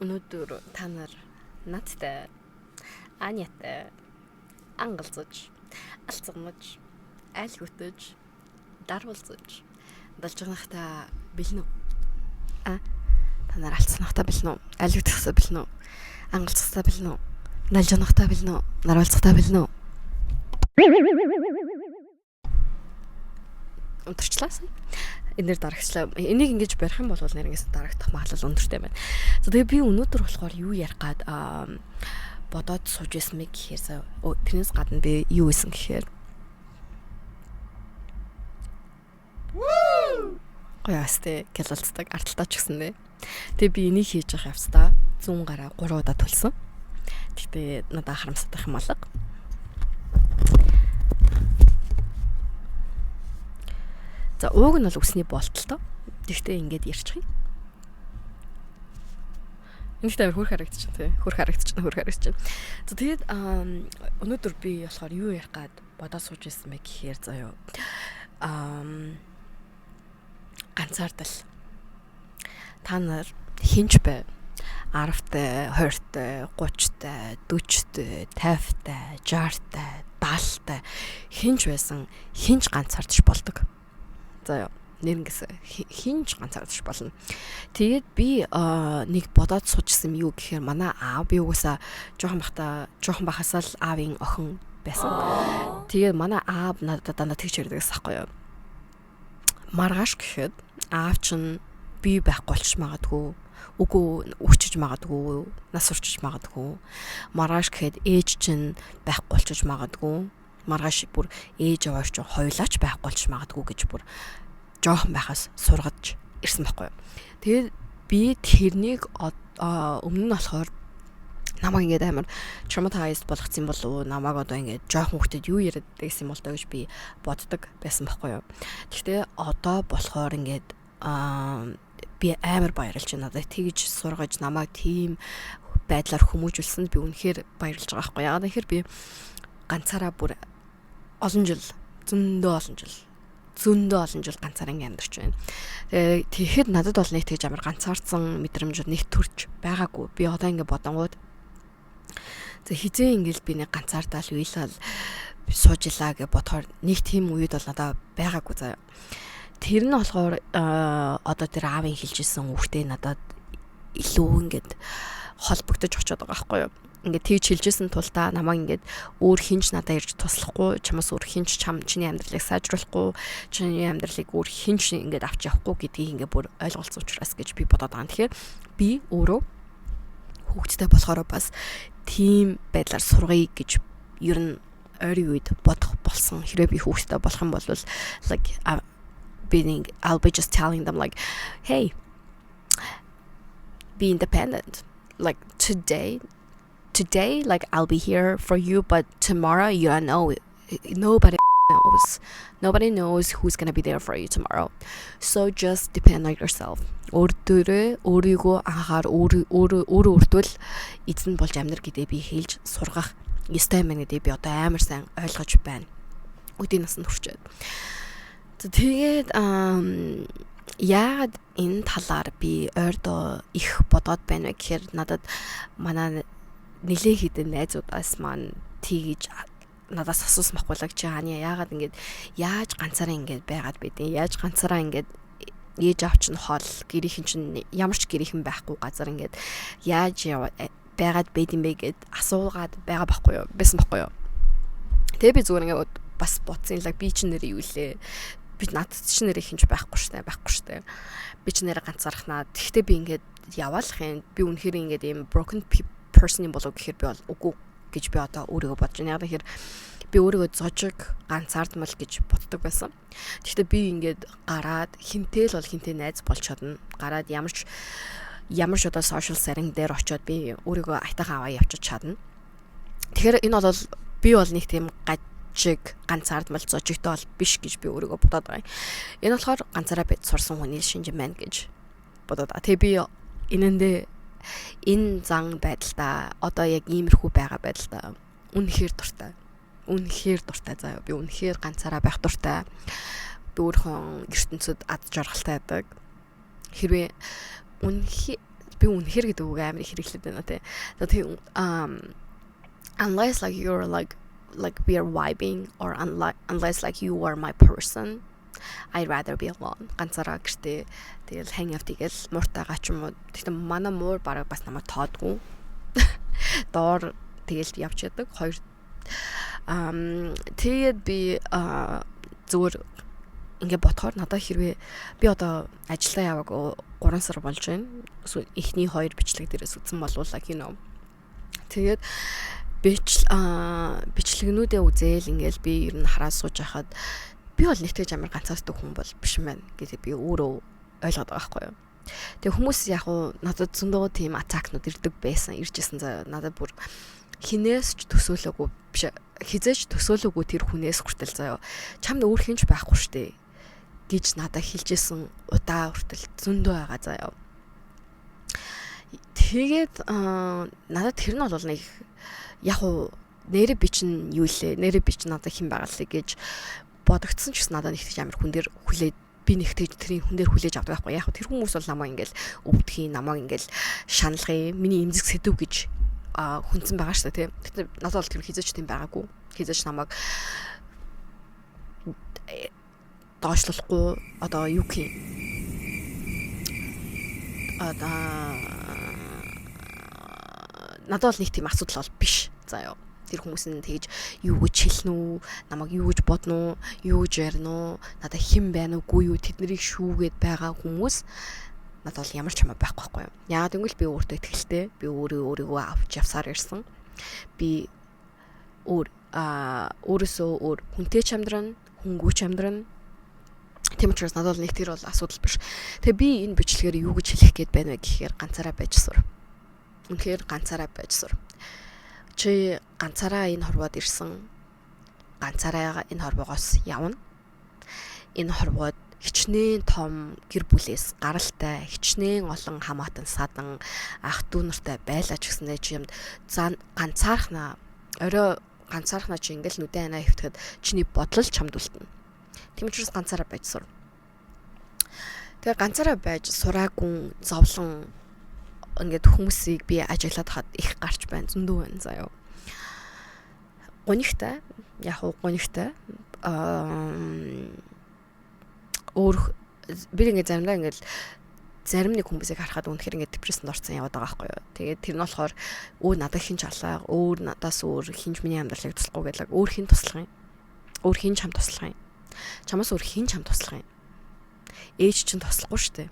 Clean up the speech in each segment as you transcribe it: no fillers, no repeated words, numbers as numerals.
Өнөөдөр та нар надтай Анятай ангалзаж, алцгамж, айл хөтөж, дарвалзаж болж байгаахта бэлнэ үү? Та нар алцсанахта бэлнэ үү? Айл хөтөхсө бэлнэ үү? Ангалзахта бэлнэ үү? Налжнахта бэлнэ үү? Нарвалцахта бэлнэ үү? Унтарчлаасан. Энээр дарагчлаа. Энийг ингэж барих юм бол нэрнээс дарагдах магадлал өндөртэй байна. За тэгээ би өнөөдөр болохоор юу ярих гад бодоод сууж байсан мэг гэхээр тэрнээс гадна би юу исэн гэхээр гоёстэй гэлэлцдэг арталтаа ч гэсэн нэ. Тэгээ би энийг хийж явах явцдаа 100 гараа 3 удаа төлсөн. Тэгтээ надад харамсах юм алга. За ууг нь бол үсний болтолтой. Тэгтээ ингэж ярьчих юм. Энд тавир хөрх харагдчихна тий. Хөрх харагдчихна. За тэгээд өнөөдөр би болохоор юу ярих гад бодоод сууж байсан мэ гэхээр заяа. Ганцаардал. Та нар хинч бай. 10-тай, 20-тай, 30-тай, 40-тай, 50-тай, 60-тай, 70-тай хинч байсан хинч ганцаардж болдог. За нэрнгэс хинч ганцаардж болно. Тэгээд би нэг бодоод суучсан юу гэхээр манай аав би угаасаа жоохон бахасаа л аавын охин байсан. Тэгээд манай аав надад дандаа тэгж ярьдагс ахгүй юу. Маргааш гэхэд аав чинь би байхгүй болчих магадгүй. Үгүй өчөж магадгүй, нас урчиж магадгүй. Маргааш гэхэд ээж чинь байхгүй болчих магадгүй. Маргааш бүр ээж аваач чинь хоёулаач байхгүй болчих магадгүй гэж бүр жоохон байхаас сургаж ирсэн байхгүй юу. Тэгээд би тэрнийг өмнө нь болохоор намайг ингээд амар traumatized болгоцсон болов уу, намайг одоо ингээд жоохон хүүхдэд юу яриад гэсэн юм бол тоо гэж би боддог байсан байхгүй юу. Гэхдээ одоо болохоор ингээд би амар баярлж байна. Надад тэгж сургаж намайг тийм байдлаар хүмүүжүүлсэнд би үнэхээр баярлж байгаа байхгүй. Яагаад гэхээр би ганцаараа бүр зөндөө олон жил ганцаараа амьдарч байна. Тэгэхэд надад бол нэг тэгж амар ганцаарсан мэдрэмж нэг төрж байгаагүй. Би одоо ингэ бодонгууд за хизээ ингээл би нэг ганцаардаал уйлал суужлаа гэж бодохоор нэг тийм үед бол надад байгаагүй заяа. Тэр нь болохоор одоо тэр аавын хэлжсэн хүүхдээ надад илүү ингээд холбогдож очиод байгаа байхгүй юу. Ингээд тэгж хэлжсэн тул та намайг ингээд өөр хинч надад ирж туслахгүй, чамаас өөр хинч чиний амьдралыг сайжруулахгүй, чиний амьдралыг өөр хинч ингээд авч явахгүй гэдгийг ингээд бүр ойлголцсон учраас гэж би бодоод байгаа. Тэгэхээр би өөрөө хүүхдтэй болохоор бас тийм байдлаар сургая гэж ер нь ойрын үед бодох болсон. Хэрвээ би хүүхдтэй болох юм бол like I'll be just telling them like, hey, be independent. Like today, like I'll be here for you, but tomorrow you don't know. Nobody knows who's gonna be there for you tomorrow. So just depend on yourself. Өөрийгөө анхаар өөртөө эзэн болж амьдрах гэдэг би хэлж сургах ёстой юм гэдэг би одоо амар сайн ойлгож байна. Үдийн насанд хүрчээд. Тэгээд яагаад энэ талаар би ойрдоо их бодоод байна вэ гэхээр надад манай нэлээ хідэн найзуудаас маань тэгж надаас асуусан байхгүй л чи Аня яагаад ингэж яаж ганцаараа ингэж байгаад байдیں۔ Яаж ганцаараа ингэж ээж авч нь хол гэрийнхэн чинь ямар ч гэрийнхэн байхгүй газар ингэж яаж байгаад байдیں бэ гэд асуугаад байгаа байхгүй юу? Байсан байхгүй юу? Тэгээ би зүгээр ингэ бас бодсон л би чинь нэр юу лээ. Би надад ч нэр ихэнч байхгүй штэ. Би ч нэр ганцаархнаа. Тэгтээ би ингээд яваалах юм. Би үнэхээр ингээд ийм broken person юм болов гэхээр би бол үгүй гэж би одоо өөрийгөө бодож байна. Яг тэгэхээр би өөрийгөө зожиг ганцаардмал гэж боддог байсан. Тэгтээ би ингээд гараад хинтэл найз болж чадна. Гараад ямар ч одоо social setting дээр очиод би өөрийгөө айтайхан аваа явчих чадна. Тэгэхээр энэ бол би бол нэг тийм ганцаардмал зожигтой бол биш гэж би өөрийгөө бодоод байгаа. Энэ болохоор ганцаараа бед сурсан хүний шинж маань гэж бодоод байгаа. Тэгээ би энэ зан байдалтай одоо яг иймэрхүү байгаа байдалтай үнэхээр дуртай заяа. Би үнэхээр ганцаараа байх дуртай. Би өөрийнхөө ертөнцид ад жаргалтай байдаг. Хэрвээ Би үнэхээр гэдэг үг амар их хэрэглээд байна те. Тэгээ unless like you're like we are vibing or unless like you are my person, I'd rather be alone. Ганцаараа гэртээ тэгэл hang out тэгэл мууртайгаа ч юм уу. Тэгтээ манай муур бараг бас намайг тоодгүй. Доор тэгэл явж яадаг. Хоёр тэгээд би зүгээр ингээ бодохоор надад хэрвээ би одоо ажилдаа яваг 3 сар болж байна. Эхний 2 бичлэг дээрээс үзсэн болвол like you know. Тэгээд бичлэгнүүдээ үзээл ингээл би ер нь хараад сууж байхад би бол нэгтгэж амар ганцаардаг хүн бол биш юм байна гэдэг би өөрөө ойлгоод байгаа байхгүй юу. Тэгээ хүмүүс яг уу надад зөндөө тийм атакнууд ирдэг байсан. Иржсэн заа надад бүр хинээс ч төсөөлөөгүй биш хизээч төсөөлөөгүй тэр хүнээс хүртэл заяа чамд өөр хинч байхгүй штэ гэж надад хэлжсэн удаа хүртэл зөндөө байгаа заяа. Тэгээд надад тэр нь бол нэг яг уу нэрэ би чинь юу лээ нэрэ би чинь надад хэн байгаалаа гэж бодогдсон ч гэсэн надад нэгтгэж амар хүн дээр хүлээд би нэгтгэж тэрийн хүн дээр хүлээж авдаг байхгүй яг тэр хүмүүс бол намайг ингээл өвдгийн намайг ингээл шаналгын миний эмзэг сэдв гэж хүнсэн байгаа шүү дээ тийм. Тэгтээ надад бол тэр хизээч тийм байгаагүй. Хизээч намайг доошлохгүй одоо юу гэх юм надад бол нэг тийм асуудал бол биш заяа. Тэр хүмүүс нь тэгж юу гэж хэлнэ үү, намайг юу гэж бодно уу, юу гэж ярина уу, надад хэн байна уугүй юу, тэднийг шүүгээд байгаа хүмүүс надад бол ямар ч юм байхгүй юу. Яагаад гэвэл би өөртөө итгэлтэй, би өөрийгөө авч явсаар ирсэн. Би өөрөөсөө өөр хүнтэй ч амьдран, хөнгөө ч амьдран. Тийм учраас надад бол нэг тэр бол асуудал биш. Тэгээ би энэ бичлэгээр юу гэж хэлэх гээд байна вэ гэхээр ганцаараа байж сур. Үнэхээр ганцаараа байж сур. Чи ганцаараа энэ хорвоод ирсэн. Ганцаараа энэ хорвоогоос явна. Энэ хорвоод хичнээн том гэр бүлээс гаралтай, хичнээн олон хамаатан садан ах дүү нартай байлаа ч гэсэндээ чи юмд ганцаархнаа орой ганцаархнаа чи ингээл нүдэн анаа хөвтөд чиний бодол чамд үлдэнэ. Тийм учраас ганцаараа байж сур. Тэгээ ганцаараа байж сураагүй зовлон ингээд хүмүүсийг би ажиглаад хаад их гарч байна зөндөө байна заяа. Гонигтай яг гонигтай өөр би ингээд заримдаа ингээд зарим нэг хүмүүсийг харахад үнэхээр ингээд депрессэнд орсон яваад байгаа байхгүй юу. Тэгээд тэр нь болохоор өө надад хин ч алаа, өөр надаас өөр хинч миний амьдралыг туслахгүй гэдэг. Өөр хин туслах юм. Өөр хин чам туслах юм. Чамаас өөр хин чам туслах юм. Ээж чинь туслахгүй шүү дээ.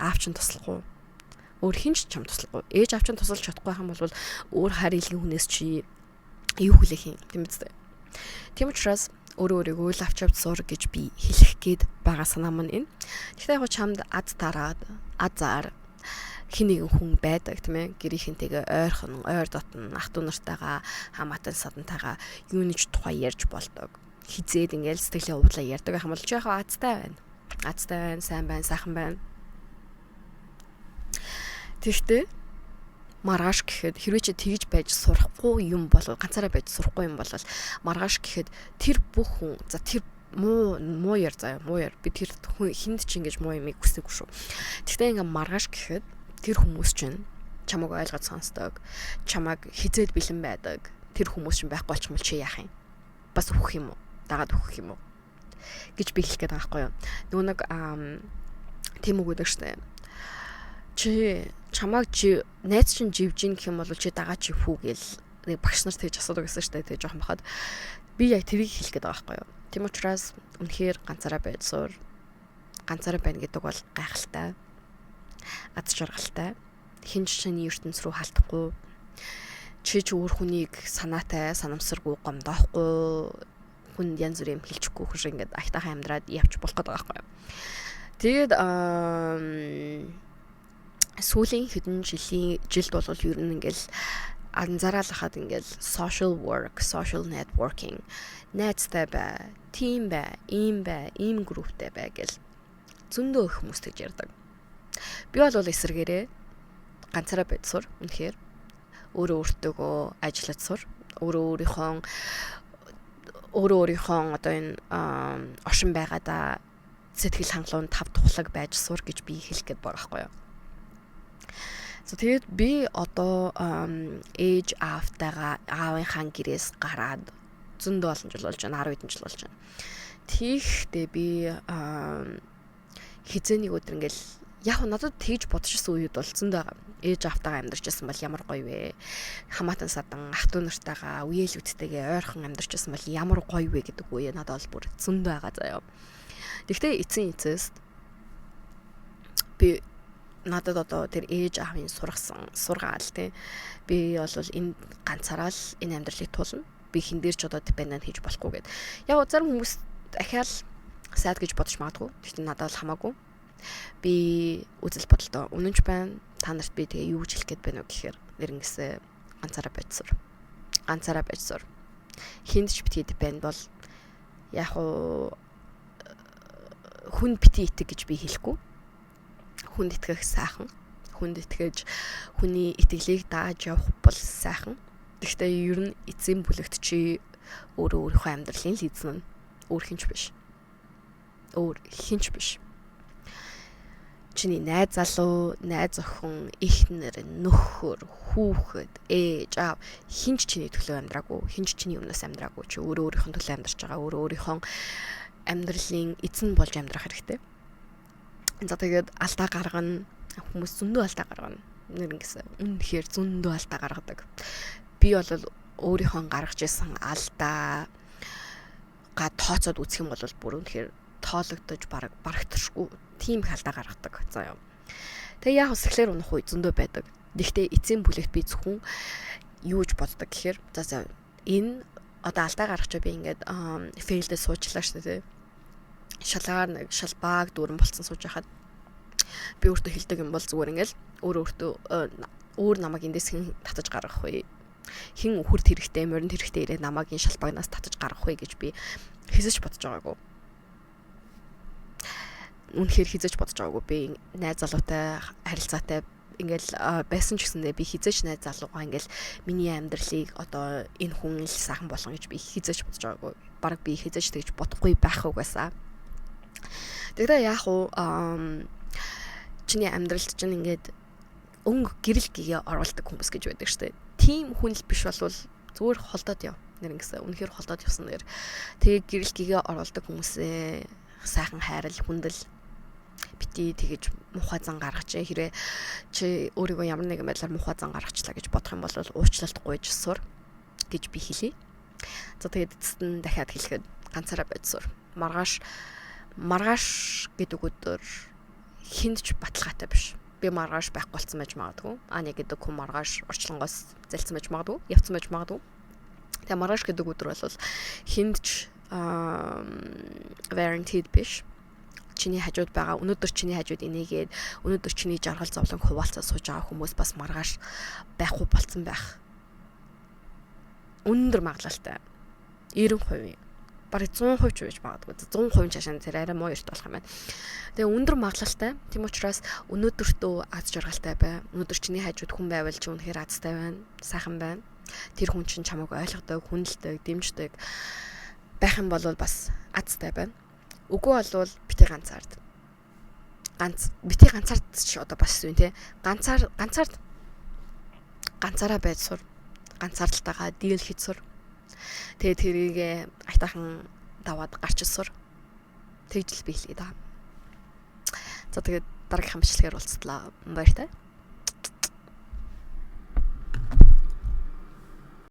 Аав чинь туслахгүй. Өөр хинч чам туслахгүй. Ээж аав чинь тусалж чадахгүй юм бол өөр хайр илгийн хүнээс чи юу хүлээх юм тийм биз дээ. Тийм учраас өөрийгөө л авч явж сур гэж би хэлэх гээд байгаа санаа маань энэ. Гэхдээ яг чамд аз тараад азар хин нэгэн хүн байдаг тийм ээ. Гэрийнхэнтэйгээ ойрхон, ойр дотн ах дүү нартайгаа хамаатан садантайгаа юунич тухай ярьж болдог. Хизээд ингээл сэтгэлийн уудлаа ярьдаг юм бол чи яг азтай байна. Азтай байна, сайн байна, сайхан байна. Тэгтээ маргааш гэхэд хэрвээ чи тэгж байж сурахгүй юм бол ганцаараа байж сурахгүй юм бол маргааш гэхэд тэр бүх хүн за тэр муу яар би тэр хүн хинд ч ингэж муу юмыг хүсэхгүй шүү. Тэгтээ ингээ маргааш гэхэд тэр хүмүүс чинь чамайг ойлгож сонсдог, чамайг хизээд бэлэн байдаг. Тэр хүмүүс чинь байхгүй болчихмол чи яах юм? Бас өгөх юм уу? Дагаад өгөх юм уу? Гэж би хэлэх гээд байгаа байхгүй юу? Нөгөө нэг тийм үг гэдэг штэ. Чи чамайг найз чинь живжин гэх юм бол чи дагаа чи фүү гээл нэг багш нар тэгж асуудаг гэсэн штэ тэг жоохон бахад би яг тэрийг хэлэх гээд байгаа байхгүй юу. Тийм учраас үнэхээр ганцаараа байж сур. Ганцаараа байна гэдэг бол гайхалтай. Аз жаргалтай. Хинч чиний ертөнц рүү халтахгүй. Чи ч өөр хүнийг санаатай, санамсаргүй гомдоохгүй. Хүн янз бүрийн хэлчихгүй хөш ингээд айтайхан амьдраад явж болох гэдэг байгаа байхгүй юу. Тэгээд сүүлийн хэдэн жилд бол ер нь ингээл анзаараалахад ингээл social work, social networking, найзтай бай, team бай, ийм групптэй бай гэл зөндөө их хүмүүс тэгж ярьдаг. Би бол эсэргээрээ ганцаараа байж сур үнэхээр өөртөөгөө ажиллаж сур, өөрийнхөө одоо энэ оршин байгаадаа сэтгэл хангалуун тав тухлаг байж сур гэж би хэлэх гээд байгаа байхгүй юу. За тэгээд би одоо ээж аавынхаа гэрээс гараад зөндөө олон жил болж байна, 10 хэдэн жил болж байна. Тийхтэй би хизээний өдөр ингээл яг надад тэгж бодчихсон үед бол зөндөө байгаа. Ээж аавтайгаа амьдарчсан бол ямар гоё вэ? Хамаатан садан ах トゥ нартайгаа үеэлүүдтэйгээ ойрхон амьдарчсан бол ямар гоё вэ гэдэг үе надад бол бүр зөндөө байгаа заяа. Тэгвэл эцээс би надад одоо тэр ээж аавын сургаал тий. Би бол энэ ганцаараа л энэ амьдралыг туулна. Би хин дээр ч одоо депендент хийж болохгүй гэд. Яг зарим хүмүүс ахаал сайд гэж бодож магадгүй. Тэгвэл надад бол хамаагүй. Би үзэл бодолтой үнэнч байна. Та нарт би тэгээ юу гэж хэлэх гээд байна вэ гэхээр нэрнгэсээ ганцаараа байж сур. Хинд ч битгий депенд бол яг хүн бити итэг гэж би хэлэхгүй. Хүнд итгэх сайхан. Хүнд итгэж хүний итгэлийг дааж явах бол сайхан. Гэхдээ ер нь эзэн бүлэгт чи өөрийнхөө амьдралын л эзэн нь. Өөр хинч биш. Чиний найз залуу, найз охин, эхнэр, нөхөр, хүүхэд, ээж, аав хинч чиний төлөө амьдраагүй, хинч чиний өмнөөс амьдраагүй. Чи өөрийнхөө төлөө амьдарч байгаа, өөрийнхөө амьдралын эзэн болж амьдрах хэрэгтэй. За тэгээд алдаа гаргана. Хүмүүс зөндөө алдаа гаргана. Нэрнгэсээ үнэхээр зөндөө алдаа гаргадаг. Би бол өөрийнхөө гаргаж исэн алдаа тооцоод үзэх юм бол бүр үнэхээр тоологдож барагдчихгүй тийм их алдаа гаргадаг. Заяа. Тэгээ яг сэхлэр унах үе зөндөө байдаг. Гэхдээ эцсийн бүлэгт би зөвхөн юу гэж боддог гэхээр за энэ одоо алдаа гаргачаа би ингээд фейлдээ суучлаа шүү дээ. Шалбааг дүүрэн болцсон сууж байхад би өөртөө хэлдэг юм бол зүгээр ингээл өөр намайг эндээс хэн татаж гаргах вэ? Хэн үхэрд хэрэгтэй, моринд хэрэгтэй ирээд намайг энэ шалбагнаас татаж гаргах вэ гэж би хэзэж бодож байгаагүй. Үнэхээр хэзэж бодож байгаагүй. Би найз залуутай харилцаатай ингээл байсан ч гэсэндээ би хизээч найз залуугаа ингээл миний амьдралыг одоо энэ хүн л сайхан болгоно гэж би хизээч бодож байгаагүй. Бараг би хизээч тэгж бодохгүй байх угаасаа. Тэгэхээр яг чиний амьдралд чинь ингээд өнгө гэрэл гээгээ оруулдаг хүмүүс гэж байдаг штэ. Тийм хүн л биш болвол зүгээр холдоод яв. Нэрнгэсээ үнэхээр холдоод явсан нэр. Тэгээ гэрэл гээгээ оруулдаг хүмүүсээ сайхан хайрал, хүндэл бити тэгэж мухаа зан гаргаж хэрэг чи өөрийгөө ямар нэгэн байдлаар мухаа зан гаргачлаа гэж бодох юм бол уучлалт гуйж сур гэж би хэлье. За тэгээд эцэст нь дахиад хэлэхэд ганцаараа байж сур. Маргааш гэдэг өдөр хиндч баталгаатай биш. Би маргааш байхгүй болсон байж магадгүй. Ани гэдэг хүн маргааш орчлонгоос залцсан байж магадгүй, явцсан байж магадгүй. Тэгээ маргааш гэдэг өдөр бол хиндч guaranteed биш. Чиний хажууд байгаа өнөөдөр чиний хажууд энийгээд өнөөдөр чиний жаргал зовлон хуваалцаа сууж байгаа хүмүүс бас маргааш байхгүй болцсон байх. Өндөр магадлалтай 90%, бараг 100% ч байж магадгүй. 100% чашаа тэр арай муу эрт болох юм байна. Тэгээ өндөр магадлалтай. Тийм учраас өнөөдөртөө аз жаргалтай бай. Өнөөдөр чиний хажууд хүн байвал чи үнэхээр азтай байна, сайхан байна. Тэр хүн чинь чамайг ойлгодог, хүндэлдэг, дэмждэг байх юм бол бас азтай байна. Үгүй болвол битээ ганцаард ч одоо бас юм те. Ганцаараа байж сур. Ганцаардалтайгаа дийл хийж сур. Тэгээ тэрийг айтаахан даваад гарч сур. Тэгж л би хэлээ да. За тэгээд дараагийн бичлэгээр уулзлаа. Баяртай.